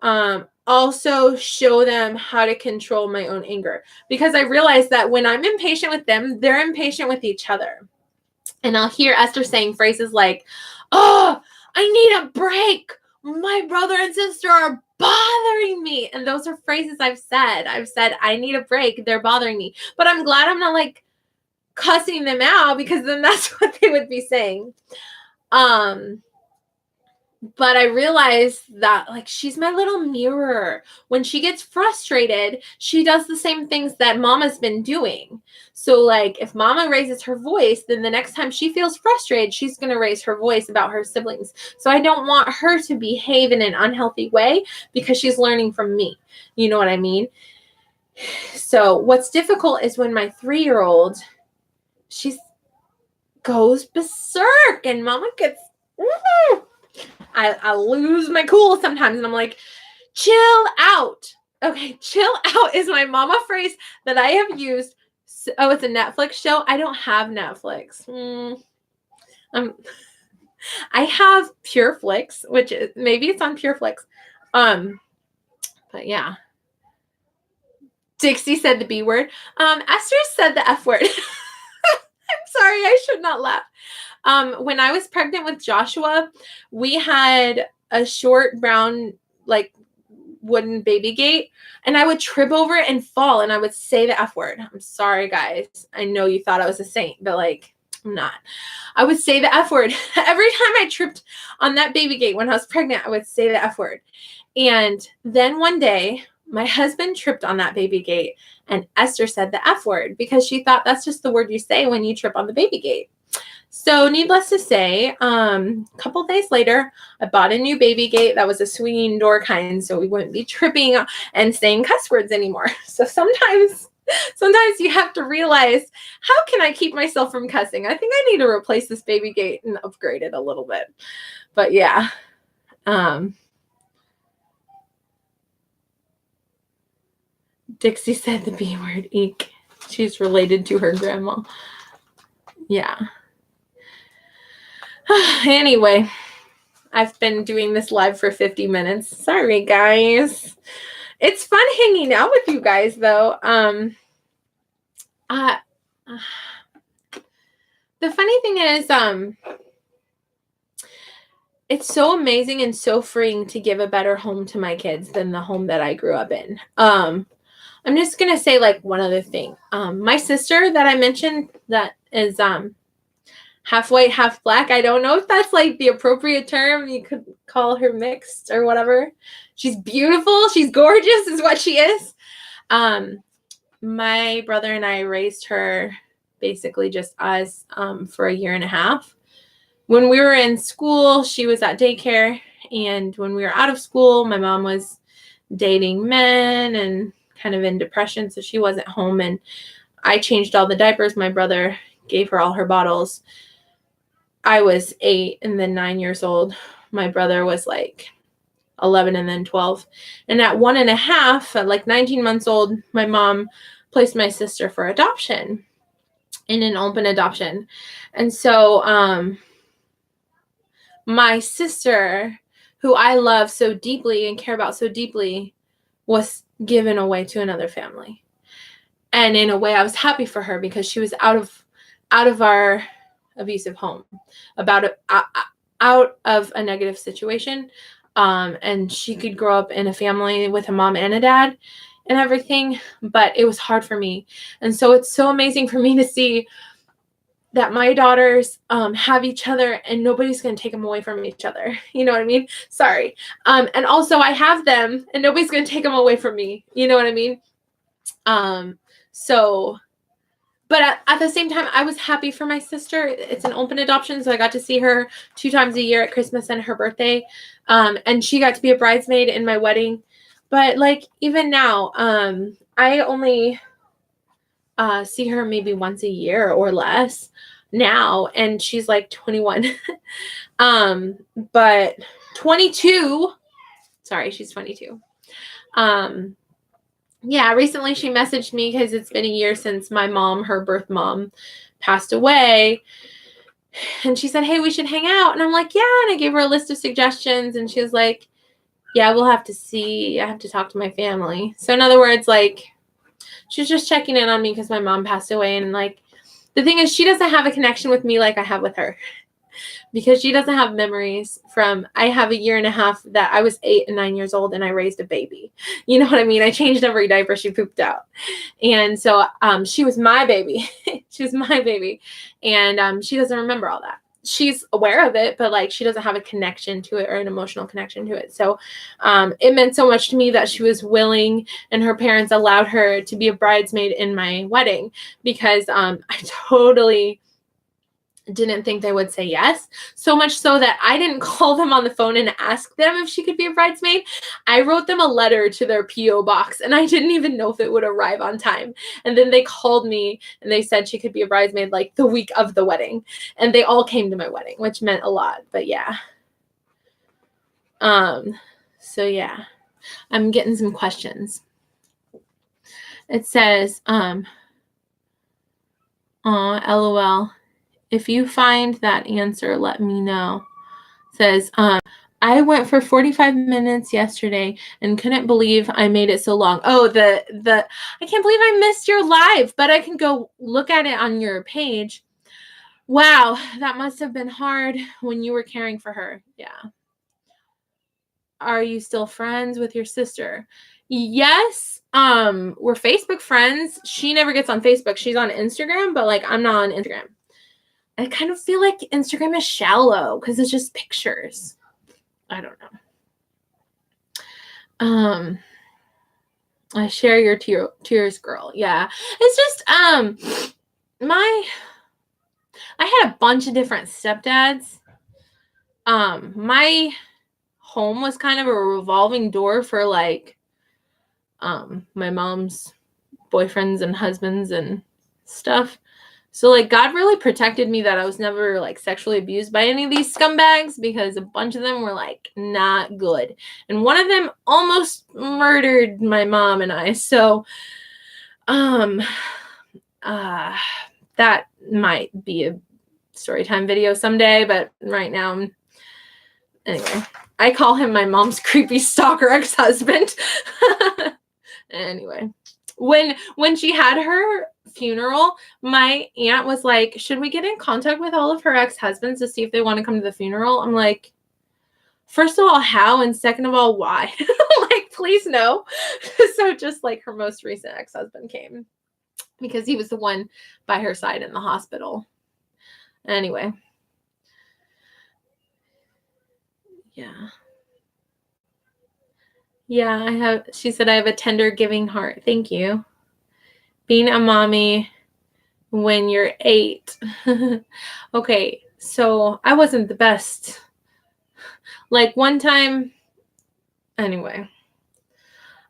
also show them how to control my own anger, because I realize that when I'm impatient with them, they're impatient with each other. And I'll hear Esther saying phrases like, "Oh, I need a break. My brother and sister are bothering me." And those are phrases I've said. I've said, I need a break. They're bothering me. But I'm glad I'm not like cussing them out, because then that's what they would be saying. But I realized that like she's my little mirror. When she gets frustrated, she does the same things that Mama's been doing. So like if Mama raises her voice, then the next time she feels frustrated, she's going to raise her voice about her siblings. So I don't want her to behave in an unhealthy way because she's learning from me. You know what I mean? So what's difficult is when my 3-year-old, she goes berserk and Mama gets... I lose my cool sometimes, and I'm like, chill out. Okay, chill out is my mama phrase that I have used. Oh, it's a Netflix show. I don't have Netflix. I have PureFlix, which is, maybe it's on PureFlix. But yeah. Dixie said the B word. Esther said the F word. I'm sorry, I should not laugh. When I was pregnant with Joshua, we had a short brown, like wooden baby gate, and I would trip over it and fall, and I would say the F word. I'm sorry, guys. I know you thought I was a saint, but like, I'm not. I would say the F word. Every time I tripped on that baby gate when I was pregnant, I would say the F word. And then one day, my husband tripped on that baby gate, and Esther said the F word because she thought that's just the word you say when you trip on the baby gate. So needless to say, a couple days later, I bought a new baby gate that was a swinging door kind, so we wouldn't be tripping and saying cuss words anymore. So sometimes you have to realize, how can I keep myself from cussing? I think I need to replace this baby gate and upgrade it a little bit. But yeah. Dixie said the B word, eek. She's related to her grandma. Yeah. Anyway, I've been doing this live for 50 minutes. Sorry, guys. It's fun hanging out with you guys, though. The funny thing is, it's so amazing and so freeing to give a better home to my kids than the home that I grew up in. I'm just going to say like one other thing. My sister that I mentioned that is, half white, half black. I don't know if that's like the appropriate term. You could call her mixed or whatever. She's beautiful. She's gorgeous is what she is. My brother and I raised her basically just us for a year and a half. When we were in school, she was at daycare. And when we were out of school, my mom was dating men and kind of in depression, so she wasn't home. And I changed all the diapers. My brother gave her all her bottles. I was 8 and then 9 years old. My brother was like 11 and then 12. And at 1.5, at like 19 months old, my mom placed my sister for adoption in an open adoption. And so my sister, who I love so deeply and care about so deeply, was given away to another family. And in a way, I was happy for her because she was out of our abusive home, out of a negative situation. And she could grow up in a family with a mom and a dad and everything, but it was hard for me. And so it's so amazing for me to see that my daughters have each other and nobody's going to take them away from each other. You know what I mean? Sorry. And also I have them and nobody's going to take them away from me. You know what I mean? But at the same time, I was happy for my sister. It's an open adoption, so I got to see her 2 times a year at Christmas and her birthday. And she got to be a bridesmaid in my wedding. But like even now, I only see her maybe once a year or less now, and she's like 21. But 22. Sorry, she's 22. Yeah, recently she messaged me because it's been a year since my mom, her birth mom, passed away. And she said, hey, we should hang out. And I'm like, yeah. And I gave her a list of suggestions. And she was like, yeah, we'll have to see. I have to talk to my family. So in other words, like, she was just checking in on me because my mom passed away. And like, the thing is, she doesn't have a connection with me like I have with her. Because she doesn't have memories from, I have a year and a half that I was 8 and 9 years old and I raised a baby. You know what I mean? I changed every diaper she pooped out. And so she was my baby. She was my baby. And she doesn't remember all that. She's aware of it, but like she doesn't have a connection to it or an emotional connection to it. So it meant so much to me that she was willing and her parents allowed her to be a bridesmaid in my wedding because I totally didn't think they would say yes. So much so that I didn't call them on the phone and ask them if she could be a bridesmaid. I wrote them a letter to their P.O. box and I didn't even know if it would arrive on time. And then they called me and they said she could be a bridesmaid like the week of the wedding. And they all came to my wedding, which meant a lot. But yeah. So yeah, I'm getting some questions. It says, LOL. If you find that answer, let me know. It says, I went for 45 minutes yesterday and couldn't believe I made it so long. Oh, I can't believe I missed your live, but I can go look at it on your page. Wow, that must have been hard when you were caring for her. Yeah. Are you still friends with your sister? Yes. We're Facebook friends. She never gets on Facebook. She's on Instagram, but like I'm not on Instagram. I kind of feel like Instagram is shallow because it's just pictures. I don't know. I share your tears, girl. Yeah. It's just, I had a bunch of different stepdads. My home was kind of a revolving door for like, my mom's boyfriends and husbands and stuff. So, like, God really protected me that I was never, like, sexually abused by any of these scumbags because a bunch of them were, like, not good. And one of them almost murdered my mom and I. So, that might be a story time video someday, but right now, anyway, I call him my mom's creepy stalker ex-husband. Anyway, when she had her funeral, my aunt was like, should we get in contact with all of her ex-husbands to see if they want to come to the funeral? I'm like, first of all, how? And second of all, why? Like, please no. So just like her most recent ex-husband came because he was the one by her side in the hospital. Anyway. Yeah. Yeah, she said I have a tender giving heart. Thank you. Being a mommy when you're 8. Okay, so I wasn't the best. Like one time, anyway,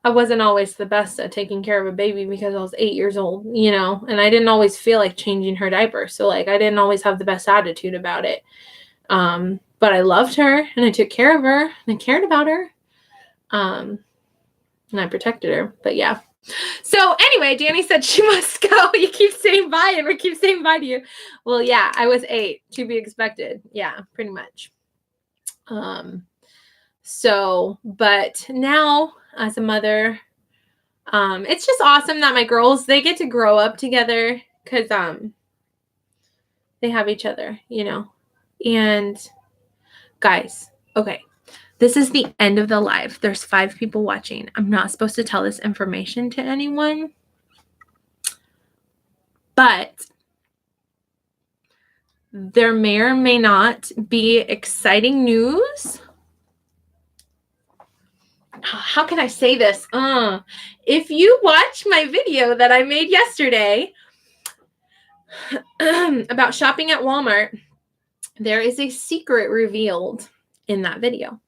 I wasn't always the best at taking care of a baby because I was 8 years old, and I didn't always feel like changing her diaper. So like I didn't always have the best attitude about it. But I loved her and I took care of her and I cared about her. And I protected her. But yeah. So anyway, Danny said she must go. You keep saying bye and we keep saying bye to you. Well, yeah, I was 8 to be expected. Yeah, pretty much. So, but now as a mother, it's just awesome that my girls, they get to grow up together because they have each other, and guys, okay, this is the end of the live. There's 5 people watching. I'm not supposed to tell this information to anyone, but there may or may not be exciting news. How can I say this? If you watch my video that I made yesterday about shopping at Walmart, there is a secret revealed in that video.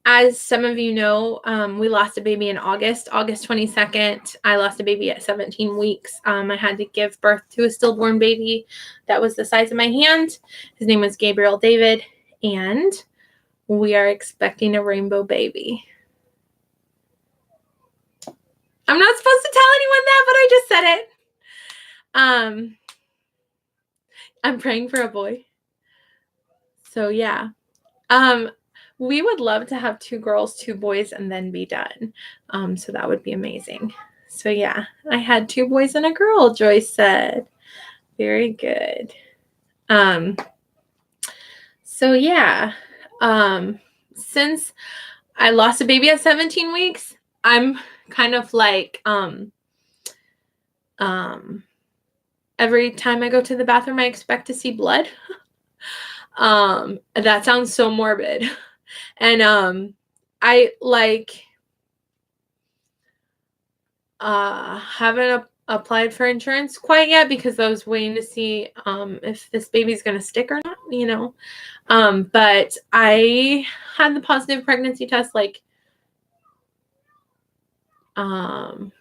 As some of you know, we lost a baby in August 22nd. I lost a baby at 17 weeks. I had to give birth to a stillborn baby that was the size of my hand. His name was Gabriel David, and we are expecting a rainbow baby. I'm not supposed to tell anyone that, but I just said it. I'm praying for a boy. So yeah. We would love to have 2 girls, 2 boys, and then be done. So that would be amazing. So yeah, I had 2 boys and a girl, Joyce said. Very good. So yeah, since I lost a baby at 17 weeks, I'm kind of like, every time I go to the bathroom, I expect to see blood. That sounds so morbid. And I like haven't applied for insurance quite yet because I was waiting to see if this baby's gonna stick or not, but I had the positive pregnancy test like over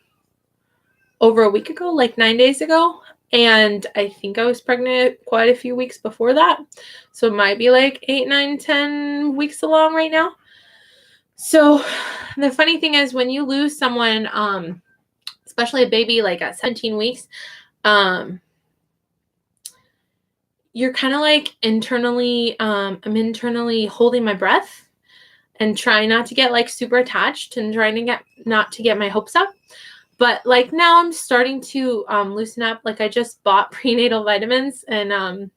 a week ago, like 9 days ago. And I think I was pregnant quite a few weeks before that. So it might be like 8, 9, 10 weeks along right now. So the funny thing is when you lose someone, especially a baby like at 17 weeks, you're kind of like internally, I'm internally holding my breath and trying not to get like super attached and trying to not to get my hopes up. But like now I'm starting to loosen up. Like I just bought prenatal vitamins and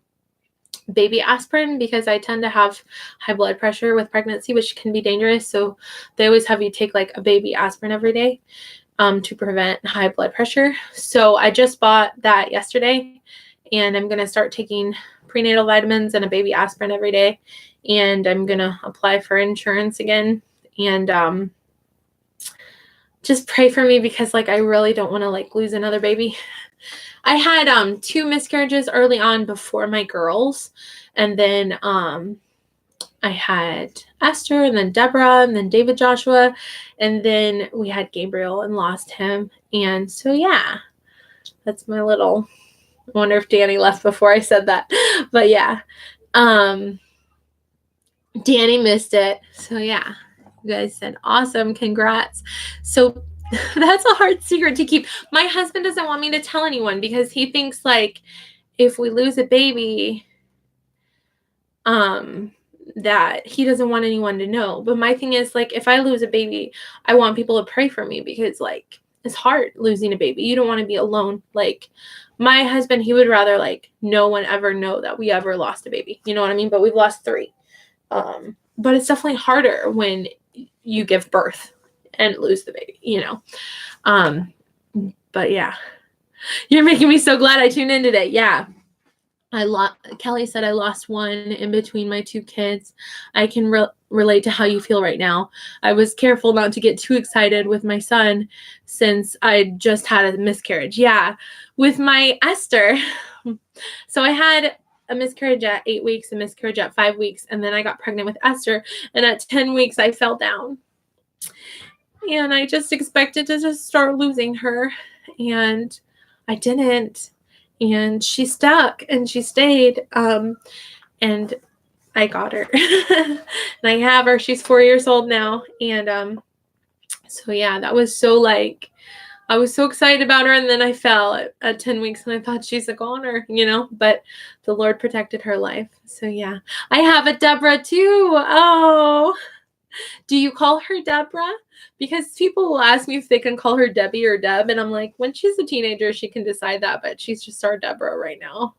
baby aspirin because I tend to have high blood pressure with pregnancy, which can be dangerous. So they always have you take like a baby aspirin every day to prevent high blood pressure. So I just bought that yesterday and I'm going to start taking prenatal vitamins and a baby aspirin every day. And I'm going to apply for insurance again. And just pray for me because like I really don't want to like lose another baby. I had 2 miscarriages early on before my girls, and then I had Esther and then Deborah and then David Joshua, and then we had Gabriel and lost him. And so yeah, that's my little, I wonder if Danny left before I said that. But yeah, Danny missed it. So yeah. You guys said awesome, congrats. So that's a hard secret to keep. My husband doesn't want me to tell anyone because he thinks like if we lose a baby, that he doesn't want anyone to know. But my thing is like if I lose a baby, I want people to pray for me because like it's hard losing a baby. You don't want to be alone. Like my husband, he would rather like no one ever know that we ever lost a baby. You know what I mean? But we've lost 3. But it's definitely harder when you give birth and lose the baby, But yeah. You're making me so glad I tuned in today. Yeah. Kelly said I lost one in between my two kids. I can relate to how you feel right now. I was careful not to get too excited with my son since I just had a miscarriage. Yeah, with my Esther. So I had a miscarriage at 8 weeks, a miscarriage at 5 weeks, and then I got pregnant with Esther. And at 10 weeks, I fell down. And I just expected to just start losing her. And I didn't. And she stuck and she stayed. And I got her. And I have her. She's 4 years old now. And so yeah, that was so like, I was so excited about her, and then I fell at 10 weeks, and I thought she's a goner, but the Lord protected her life. So yeah, I have a Deborah too. Oh, do you call her Deborah? Because people will ask me if they can call her Debbie or Deb, and I'm like, when she's a teenager, she can decide that, but she's just our Deborah right now.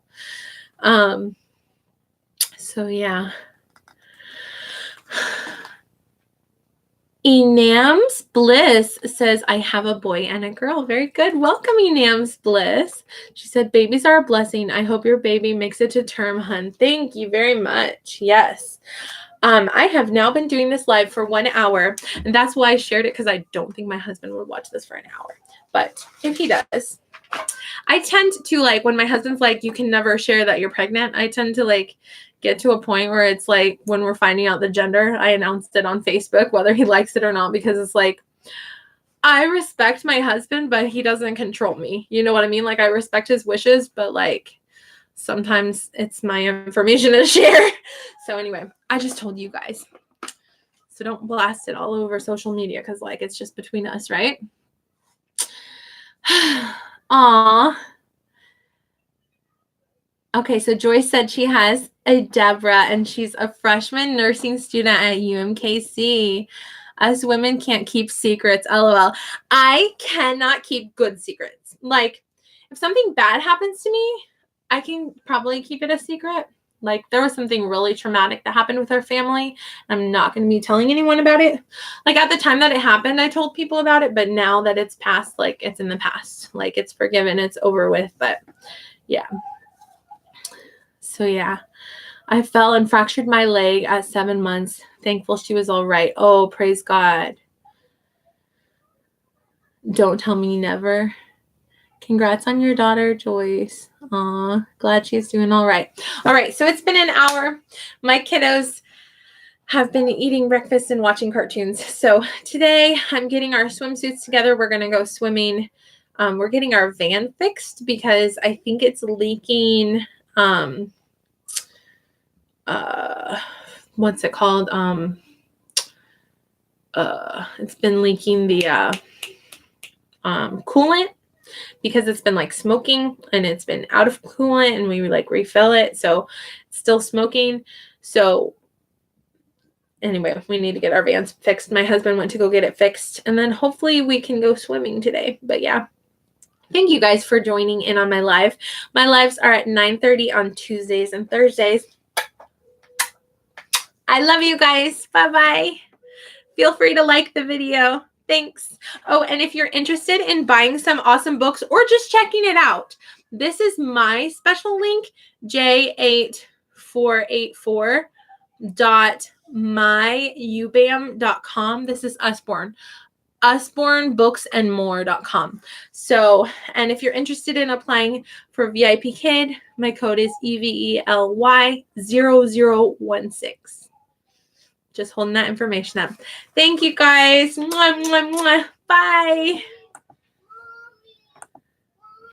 So yeah. Enam's Bliss says, I have a boy and a girl. Very good. Welcome, Enam's Bliss. She said, babies are a blessing. I hope your baby makes it to term, hun. Thank you very much. Yes. I have now been doing this live for 1 hour, and that's why I shared it, because I don't think my husband would watch this for an hour. But if he does, I tend to, like, when my husband's like, you can never share that you're pregnant, I tend to, like, get to a point where it's like, when we're finding out the gender, I announced it on Facebook, whether he likes it or not, because it's like, I respect my husband, but he doesn't control me. You know what I mean? Like, I respect his wishes, but, like, sometimes it's my information to share. So anyway, I just told you guys. So don't blast it all over social media, because, like, it's just between us, right? Aw. Okay, so Joyce said she has a Deborah, and she's a freshman nursing student at UMKC. Us women can't keep secrets, LOL. I cannot keep good secrets. Like, if something bad happens to me, I can probably keep it a secret. Like, there was something really traumatic that happened with our family. I'm not going to be telling anyone about it. Like, at the time that it happened, I told people about it, but now that it's past, like, it's in the past. Like, it's forgiven, it's over with, but yeah. So yeah, I fell and fractured my leg at 7 months. Thankful she was all right. Oh, praise God. Don't tell me never. Congrats on your daughter, Joyce. Aw, glad she's doing all right. All right, so it's been an hour. My kiddos have been eating breakfast and watching cartoons. So today I'm getting our swimsuits together. We're going to go swimming. We're getting our van fixed because I think it's leaking. What's it called? It's been leaking the coolant, because it's been like smoking and it's been out of coolant, and we like refill it, so it's still smoking. So anyway, we need to get our vans fixed. My husband went to go get it fixed, and then hopefully we can go swimming today. But yeah, thank you guys for joining in on my live. My lives are at 9:30 on Tuesdays and Thursdays. I love you guys. Bye-bye. Feel free to like the video. Thanks. Oh, and if you're interested in buying some awesome books or just checking it out, this is my special link, j8484.myubam.com. This is Usborne. usbornebooksandmore.com. So, and if you're interested in applying for VIPKID, my code is EVELY0016. Just holding that information up. Thank you guys. Mwah, mwah, mwah. Bye.